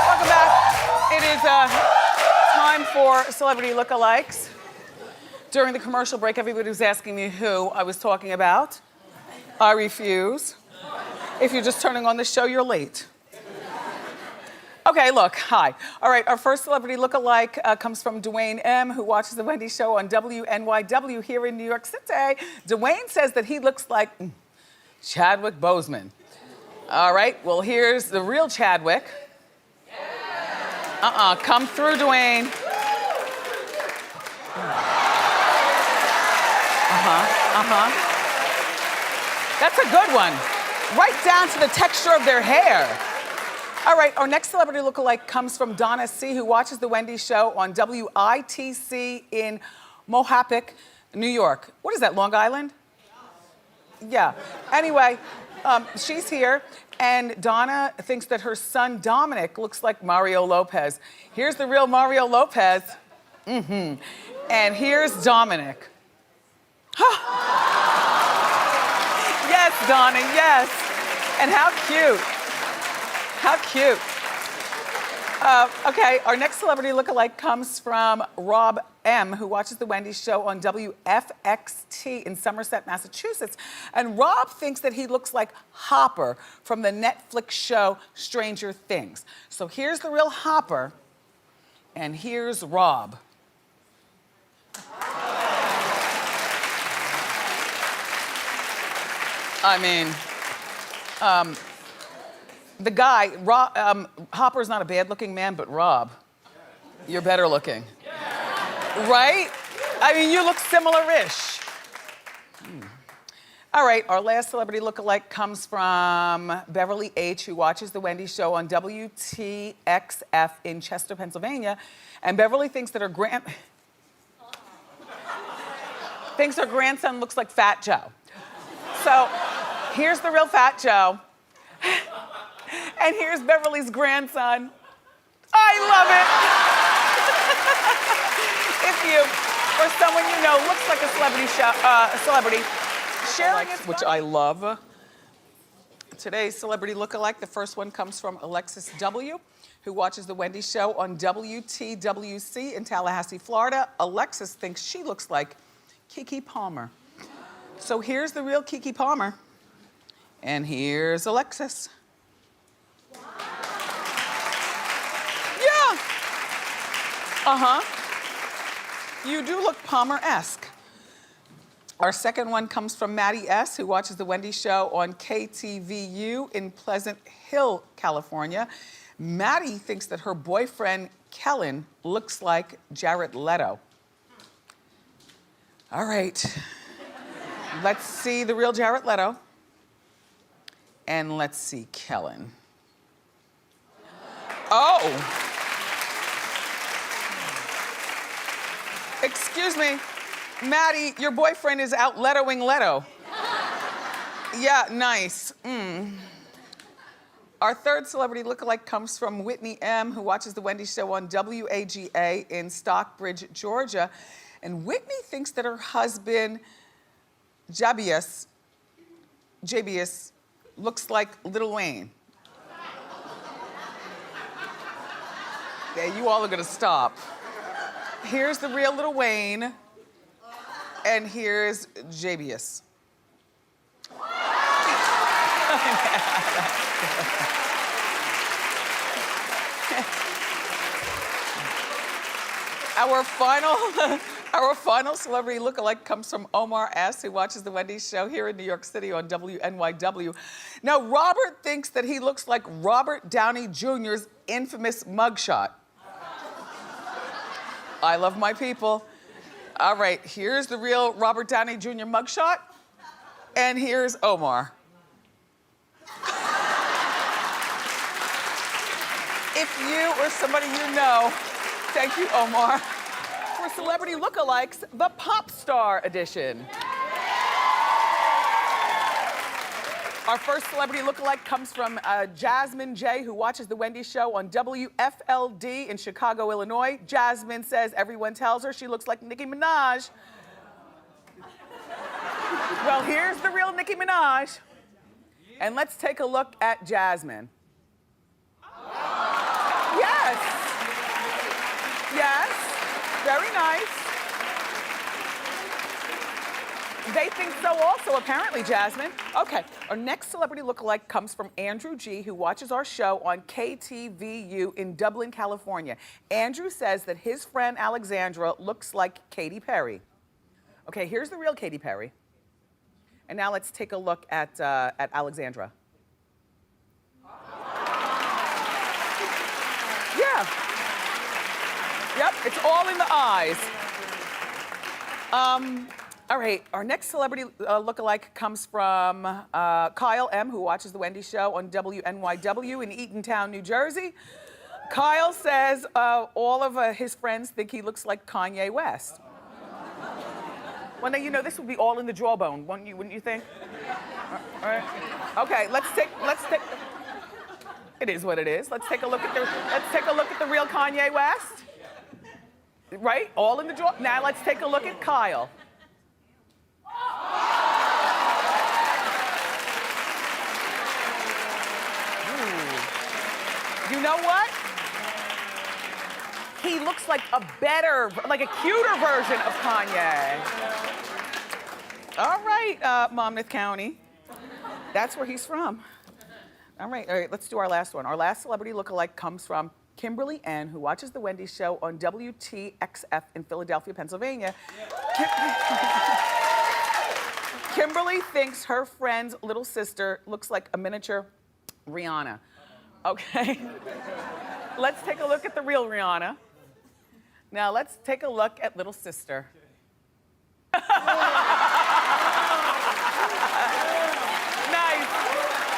Welcome back. It is time for Celebrity Lookalikes. During the commercial break, everybody was asking me who I was talking about. I refuse. If you're just turning on the show, you're late. Okay, look, hi. All right, our first celebrity lookalike comes from Dwayne M., who watches the Wendy show on WNYW here in New York City. Dwayne says that he looks like Chadwick Boseman. All right, well, here's the real Chadwick. Come through, Dwayne. That's a good one. Right down to the texture of their hair. All right, our next celebrity lookalike comes from Donna C., who watches the Wendy show on WITC in Mohapic, New York. What is that, Long Island? Yeah. Anyway, she's here, and Donna thinks that her son Dominic looks like Mario Lopez. Here's the real Mario Lopez. And here's Dominic. Yes, Donna, yes. And how cute. How cute. Okay, our next celebrity lookalike comes from Rob M., who watches the Wendy show on WFXT in Somerset, Massachusetts. And Rob thinks that he looks like Hopper from the Netflix show Stranger Things. So here's the real Hopper, and here's Rob. I mean, the guy, Hopper's not a bad-looking man, but Rob, you're better looking. Right? I mean, you look similar-ish. All right, our last celebrity lookalike comes from Beverly H., who watches the Wendy show on WTXF in Chester, Pennsylvania. And Beverly thinks that her grandson looks like Fat Joe. So here's the real Fat Joe. And here's Beverly's grandson. I love it. If you or someone you know looks like a celebrity, sharing it, which I love. Today's celebrity lookalike, the first one comes from Alexis W., who watches the Wendy show on WTWC in Tallahassee, Florida. Alexis thinks she looks like Keke Palmer. So here's the real Keke Palmer. And here's Alexis. Yeah. You do look Palmer-esque. Our second one comes from Maddie S., who watches the Wendy show on KTVU in Pleasant Hill, California. Maddie thinks that her boyfriend, Kellen, looks like Jared Leto. All right. Let's see the real Jared Leto. And let's see Kellen. Oh. Excuse me. Maddie, your boyfriend is out Letoing Leto. Yeah, nice. Our third celebrity lookalike comes from Whitney M., who watches the Wendy show on WAGA in Stockbridge, Georgia. And Whitney thinks that her husband, Jabius, looks like Lil Wayne. Yeah, you all are gonna stop. Here's the real Lil Wayne, and here's Jabius. Our final celebrity lookalike comes from Omar S., who watches the Wendy show here in New York City on WNYW. Now, Robert thinks that he looks like Robert Downey Jr.'s infamous mugshot. I love my people. All right, here's the real Robert Downey Jr. mugshot, and here's Omar. If you or somebody you know, thank you, Omar. For Celebrity Lookalikes, the Pop Star Edition. Our first celebrity lookalike comes from Jasmine J., who watches the Wendy show on WFLD in Chicago, Illinois. Jasmine says everyone tells her she looks like Nicki Minaj. Well, here's the real Nicki Minaj. And let's take a look at Jasmine. Yes. Yes. Very nice. They think so also, apparently, Jasmine. Okay, our next celebrity lookalike comes from Andrew G., who watches our show on KTVU in Dublin, California. Andrew says that his friend Alexandra looks like Katy Perry. Okay, here's the real Katy Perry. And now let's take a look at Alexandra. Yeah. Yep, it's all in the eyes. All right, our next celebrity lookalike comes from Kyle M., who watches The Wendy Show on WNYW in Eatontown, New Jersey. Kyle says all of his friends think he looks like Kanye West. Well, now, you know, this would be all in the jawbone, wouldn't you think? All right. Okay, let's take. It is what it is. Let's take a look at the real Kanye West. Right? All in the jaw. Now let's take a look at Kyle. Ooh. You know what? He looks like a cuter version of Kanye. All right, Monmouth County. That's where he's from. All right, let's do our last one. Our last celebrity lookalike comes from Kimberly N., who watches The Wendy Show on WTXF in Philadelphia, Pennsylvania. Kimberly thinks her friend's little sister looks like a miniature Rihanna. Okay. Let's take a look at the real Rihanna. Now let's take a look at little sister. Nice.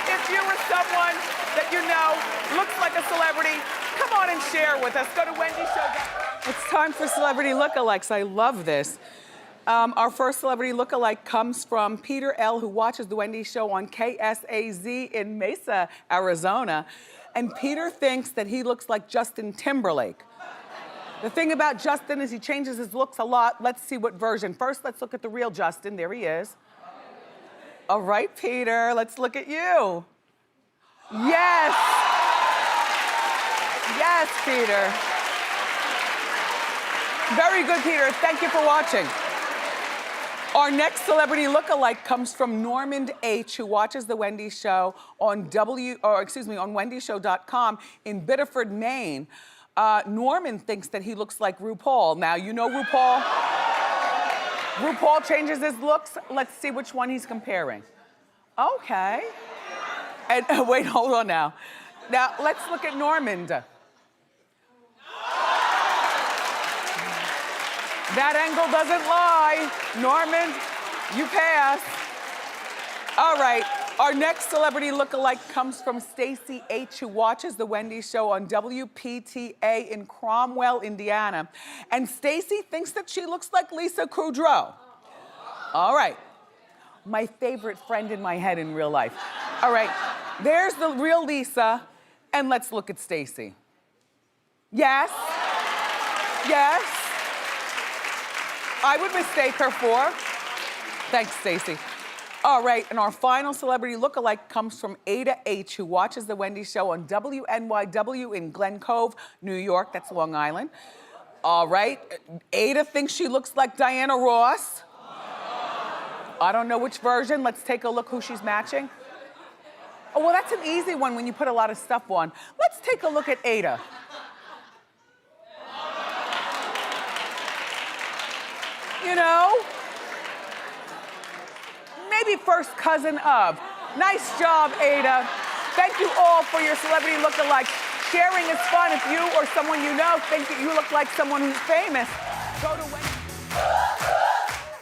If you were someone that you know looks like a celebrity, come on and share with us. Go to Wendy Show. It's time for celebrity lookalikes. I love this. Our first celebrity lookalike comes from Peter L., who watches The Wendy Show on KSAZ in Mesa, Arizona. And Peter thinks that he looks like Justin Timberlake. The thing about Justin is he changes his looks a lot. Let's see what version. First, let's look at the real Justin. There he is. All right, Peter, let's look at you. Yes. Yes, Peter. Very good, Peter. Thank you for watching. Our next celebrity lookalike comes from Normand H., who watches The Wendy Show on WendyShow.com in Biddeford, Maine. Norman thinks that he looks like RuPaul. Now, you know RuPaul? RuPaul changes his looks. Let's see which one he's comparing. Okay. And wait, hold on now. Now, let's look at Normand. That angle doesn't lie. Normand, you pass. All right. Our next celebrity lookalike comes from Stacey H., who watches The Wendy Show on WPTA in Cromwell, Indiana. And Stacey thinks that she looks like Lisa Kudrow. All right. My favorite friend in my head in real life. All right. There's the real Lisa. And let's look at Stacey. Yes. Yes. I would mistake her for. Thanks, Stacey. All right, and our final celebrity lookalike comes from Ada H., who watches The Wendy Show on WNYW in Glen Cove, New York. That's Long Island. All right, Ada thinks she looks like Diana Ross. I don't know which version. Let's take a look who she's matching. Oh, well, that's an easy one when you put a lot of stuff on. Let's take a look at Ada. You know? Maybe first cousin of. Nice job, Ada. Thank you all for your celebrity lookalikes. Sharing is fun. If you or someone you know think that you look like someone who's famous, go to Wendy.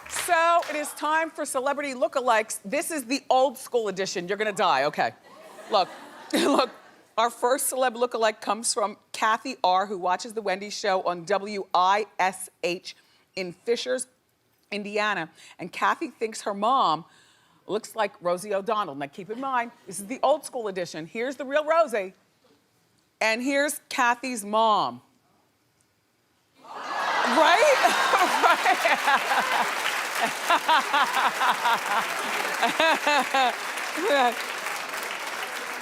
So it is time for celebrity lookalikes. This is the old school edition. You're gonna die, okay. Look, look. Our first celeb lookalike comes from Kathy R., who watches The Wendy Show on WISH in Fishers, Indiana. And Kathy thinks her mom looks like Rosie O'Donnell. Now keep in mind, this is the old school edition. Here's the real Rosie. And here's Kathy's mom. Right? Right.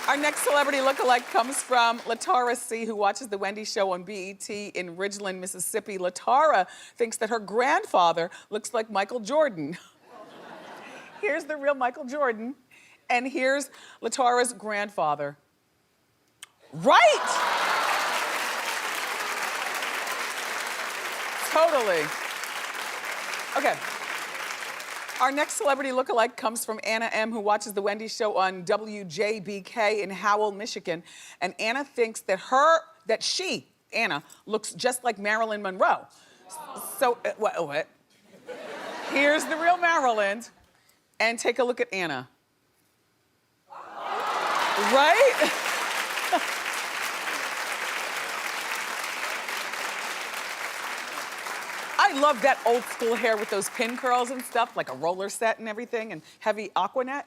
Our next celebrity lookalike comes from Latara C, who watches The Wendy Show on BET in Ridgeland, Mississippi. Latara thinks that her grandfather looks like Michael Jordan. Here's the real Michael Jordan, and here's Latara's grandfather. Right! Totally. Okay. Our next celebrity lookalike comes from Anna M, who watches The Wendy Show on WJBK in Howell, Michigan. And Anna thinks that she, Anna, looks just like Marilyn Monroe. So, what? Here's the real Marilyn. And take a look at Anna. Right? I love that old school hair with those pin curls and stuff, like a roller set and everything, and heavy aquanet.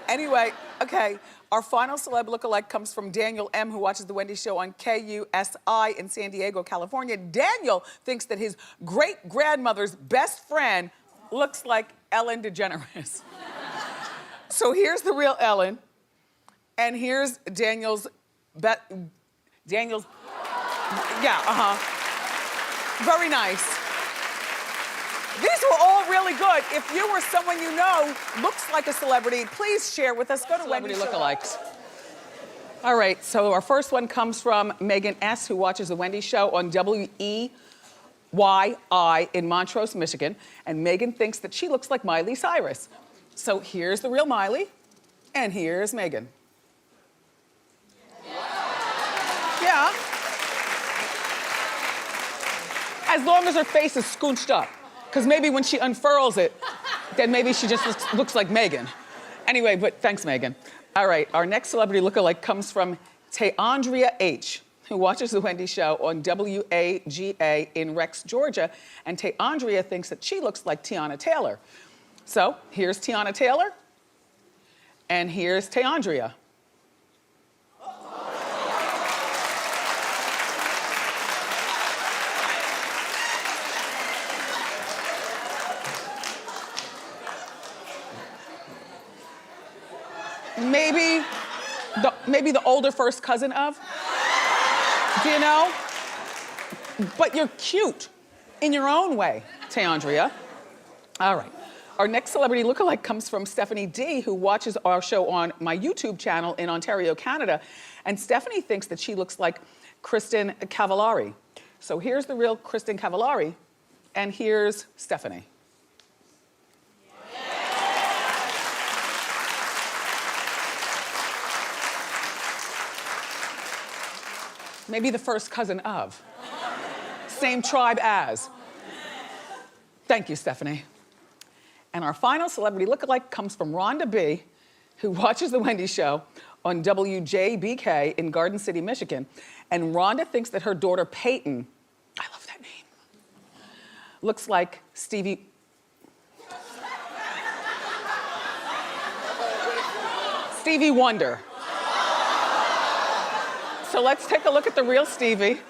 Anyway, okay, our final celeb lookalike comes from Daniel M, who watches The Wendy Show on KUSI in San Diego, California. Daniel thinks that his great-grandmother's best friend looks like Ellen DeGeneres. So here's the real Ellen, and here's Daniel's, very nice. These were all really good. If you or someone you know looks like a celebrity, please share with us. Go to Wendy Lookalikes. All right, so our first one comes from Megan S, who watches The Wendy Show on WEYI in Montrose, Michigan. And Megan thinks that she looks like Miley Cyrus. So here's the real Miley, and here's Megan. Yeah. As long as her face is scoonched up. Because maybe when she unfurls it, then maybe she just looks like Megan. Anyway, but thanks, Megan. All right, our next celebrity lookalike comes from Teandria H, who watches The Wendy Show on WAGA in Rex, Georgia. And Teandria thinks that she looks like Tiana Taylor. So here's Tiana Taylor, and here's Teandria. Maybe the older first cousin of, do you know? But you're cute in your own way, Teandria. All right. Our next celebrity lookalike comes from Stephanie D, who watches our show on my YouTube channel in Ontario, Canada. And Stephanie thinks that she looks like Kristen Cavallari. So here's the real Kristen Cavallari, and here's Stephanie. Maybe the first cousin of. Same tribe as. Thank you, Stephanie. And our final celebrity lookalike comes from Rhonda B, who watches The Wendy Show on WJBK in Garden City, Michigan. And Rhonda thinks that her daughter Peyton, I love that name, looks like Stevie Wonder. So let's take a look at the real Stevie.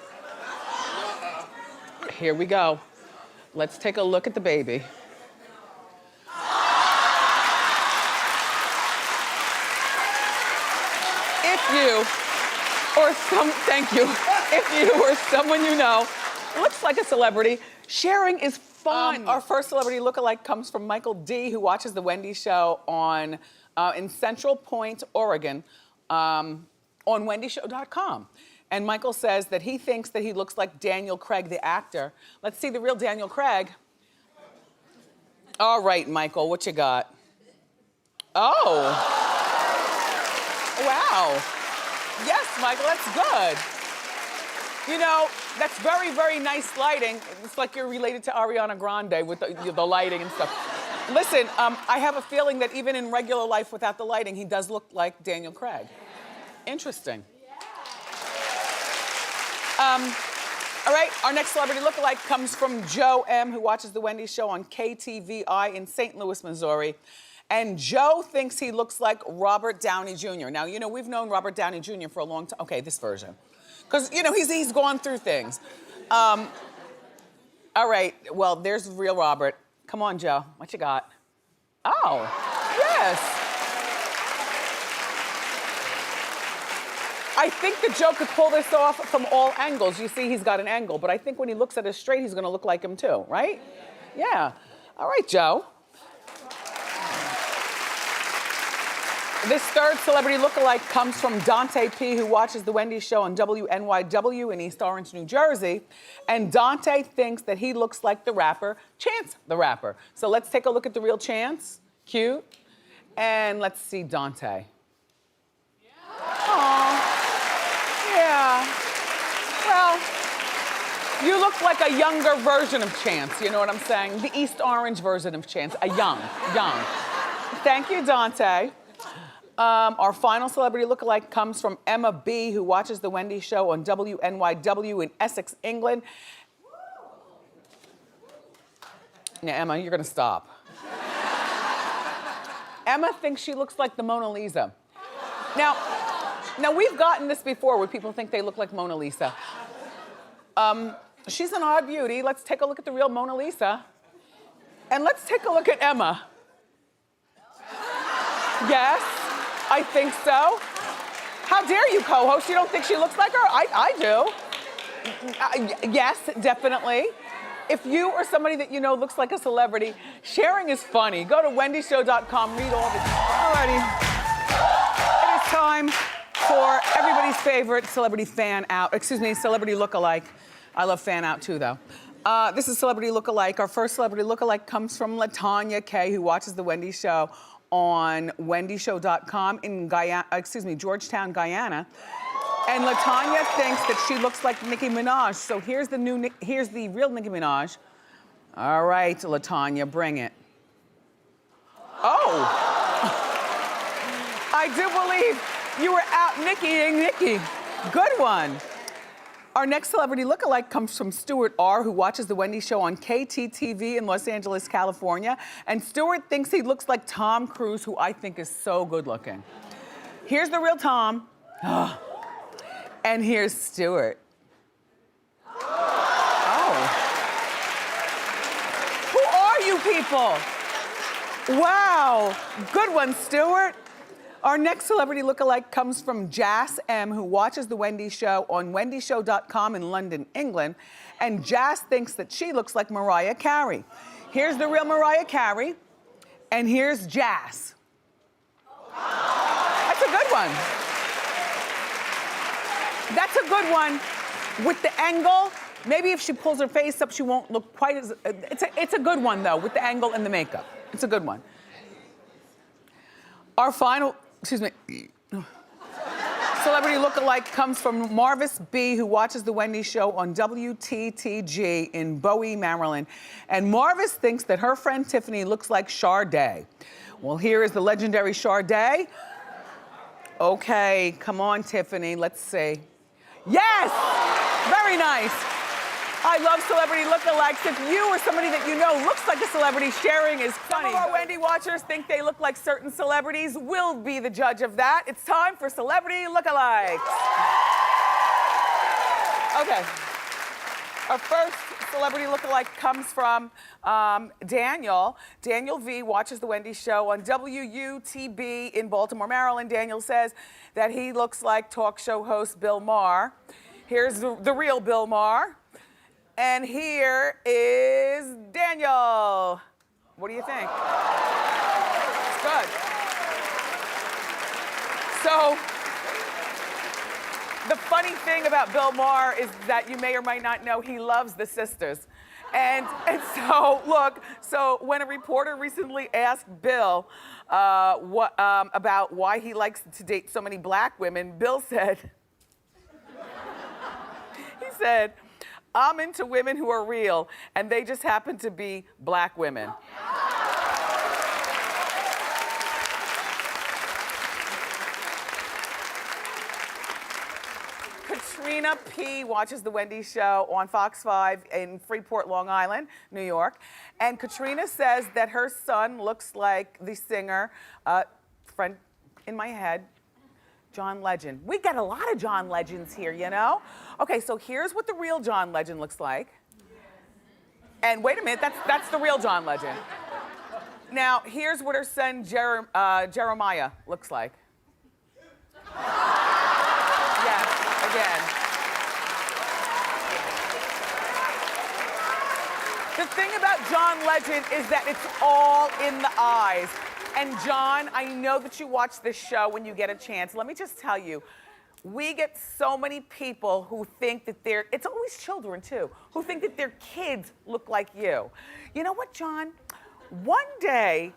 Here we go. Let's take a look at the baby. Thank you. If you or someone you know looks like a celebrity, sharing is fun. Our first celebrity lookalike comes from Michael D, who watches The Wendy Show on in Central Point, Oregon, on wendyshow.com. And Michael says that he thinks that he looks like Daniel Craig, the actor. Let's see the real Daniel Craig. All right, Michael, what you got? Oh. Wow. Yes, Michael, that's good. You know, that's very, very nice lighting. It's like you're related to Ariana Grande with the lighting and stuff. Listen, I have a feeling that even in regular life without the lighting, he does look like Daniel Craig. Interesting. All right, our next celebrity lookalike comes from Joe M, who watches The Wendy Show on KTVI in St. Louis, Missouri. And Joe thinks he looks like Robert Downey Jr. Now, you know, we've known Robert Downey Jr. for a long time. Okay, this version. Because, you know, he's gone through things. All right, well, there's real Robert. Come on, Joe, what you got? Oh, yes. I think the Joe could pull this off from all angles. You see, he's got an angle, but I think when he looks at us straight, he's gonna look like him too, right? Yeah. All right, Joe. This third celebrity lookalike comes from Dante P, who watches The Wendy Show on WNYW in East Orange, New Jersey. And Dante thinks that he looks like the rapper, Chance the Rapper. So let's take a look at the real Chance. Cute. And let's see Dante. Aww. Yeah. Well, you look like a younger version of Chance, you know what I'm saying? The East Orange version of Chance, a young. Thank you, Dante. Our final celebrity lookalike comes from Emma B, who watches The Wendy Show on WNYW in Essex, England. Now, Emma, you're gonna stop. Emma thinks she looks like the Mona Lisa. Now we've gotten this before where people think they look like Mona Lisa. She's an odd beauty. Let's take a look at the real Mona Lisa. And let's take a look at Emma. Yes, I think so. How dare you, co-host? You don't think she looks like her? I do. Yes, definitely. If you or somebody that you know looks like a celebrity, sharing is funny. Go to wendyshow.com, read all the... Alrighty. It is time for everybody's favorite celebrity celebrity lookalike. I love fan out too, though. This is celebrity lookalike. Our first celebrity lookalike comes from LaTanya K, who watches The Wendy Show on wendyshow.com in Georgetown, Guyana. And LaTanya thinks that she looks like Nicki Minaj. So here's the real Nicki Minaj. All right, LaTanya, bring it. Oh. I do believe you were out Nicki-ing Nicki. Good one. Our next celebrity lookalike comes from Stuart R, who watches The Wendy Show on KTTV in Los Angeles, California. And Stuart thinks he looks like Tom Cruise, who I think is so good looking. Here's the real Tom. And here's Stuart. Oh. Who are you people? Wow. Good one, Stuart. Our next celebrity lookalike comes from Jas M, who watches The Wendy Show on wendyshow.com in London, England. And Jas thinks that she looks like Mariah Carey. Here's the real Mariah Carey. And here's Jas. That's a good one. That's a good one. With the angle, maybe if she pulls her face up, she won't look quite as... It's a good one, though, with the angle and the makeup. It's a good one. Our final... Celebrity lookalike comes from Marvis B, who watches The Wendy Show on WTTG in Bowie, Maryland. And Marvis thinks that her friend Tiffany looks like Sade. Well, here is the legendary Sade. Okay, come on, Tiffany, let's see. Yes! Very nice. I love celebrity lookalikes. If you or somebody that you know looks like a celebrity, sharing is funny. Some of our Wendy watchers think they look like certain celebrities. We'll be the judge of that. It's time for celebrity lookalikes. Okay. Our first celebrity lookalike comes from Daniel. Daniel V watches The Wendy Show on WUTB in Baltimore, Maryland. Daniel says that he looks like talk show host Bill Maher. Here's the real Bill Maher. And here is Daniel. What do you think? It's good. So, the funny thing about Bill Maher is that you may or might not know he loves the sisters. And so, look, so when a reporter recently asked Bill about why he likes to date so many black women, Bill said, he said, "I'm into women who are real, and they just happen to be black women." Katrina P watches The Wendy Show on Fox 5 in Freeport, Long Island, New York. And Katrina says that her son looks like the singer, friend in my head, John Legend. We got a lot of John Legends here, you know? Okay, so here's what the real John Legend looks like. And wait a minute, that's the real John Legend. Now, here's what her son Jeremiah looks like. Yeah. again. The thing about John Legend is that it's all in the eyes. And John, I know that you watch this show when you get a chance. Let me just tell you, we get so many people who think that it's always children too, who think that their kids look like you. You know what, John? One day,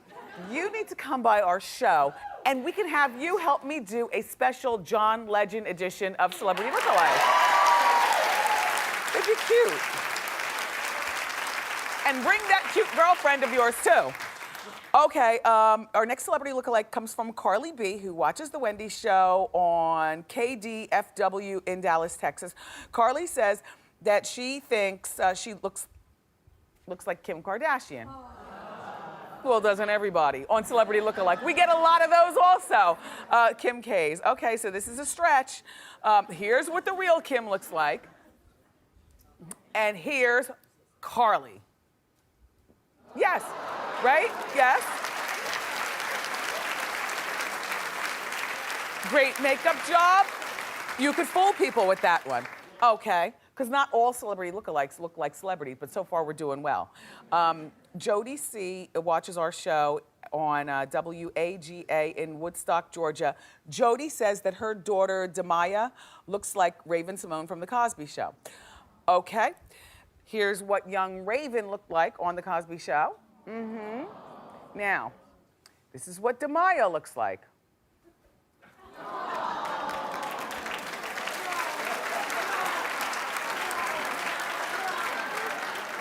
you need to come by our show and we can have you help me do a special John Legend edition of Celebrity Lookalike. It'd be cute. And bring that cute girlfriend of yours too. Okay, our next celebrity lookalike comes from Carly B, who watches the Wendy show on KDFW in Dallas, Texas. Carly says that she thinks she looks like Kim Kardashian. Well, doesn't everybody on Celebrity Lookalike? We get a lot of those also. Kim K's. Okay, so this is a stretch. Here's what the real Kim looks like. And here's Carly. Yes, right? Yes. Great makeup job. You could fool people with that one. Okay, because not all celebrity lookalikes look like celebrities, but so far we're doing well. Jody C watches our show on WAGA in Woodstock, Georgia. Jody says that her daughter, Demaya, looks like Raven Simone from The Cosby Show. Okay. Here's what young Raven looked like on The Cosby Show. Now, this is what Demaya looks like.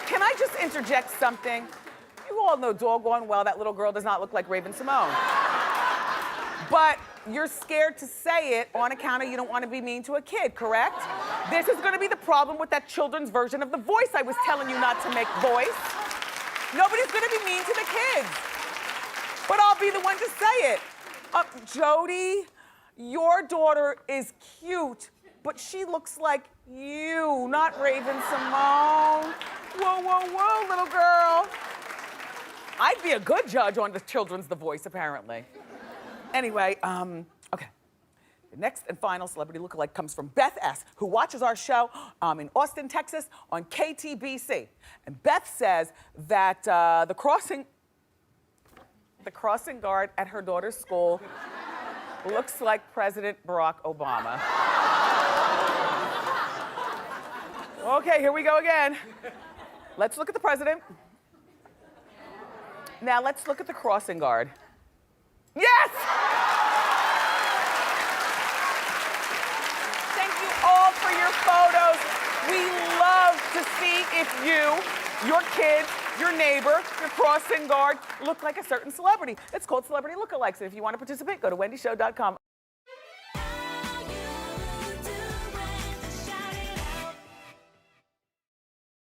Can I just interject something? You all know doggone well that little girl does not look like Raven Simone. But you're scared to say it on account of you don't want to be mean to a kid, correct? This is going to be the problem with that children's version of The Voice I was telling you not to make voice. Nobody's going to be mean to the kids. But I'll be the one to say it. Jody, your daughter is cute, but she looks like you, not Raven Simone. Whoa, whoa, whoa, little girl. I'd be a good judge on the children's The Voice, apparently. Anyway, okay. The next and final celebrity lookalike comes from Beth S., who watches our show in Austin, Texas on KTBC. And Beth says that the crossing guard at her daughter's school looks like President Barack Obama. Okay, here we go again. Let's look at the president. Now let's look at the crossing guard. Yes! Thank you all for your photos. We love to see if you, your kids, your neighbor, your crossing guard look like a certain celebrity. It's called Celebrity Lookalikes. And if you want to participate, go to wendyshow.com.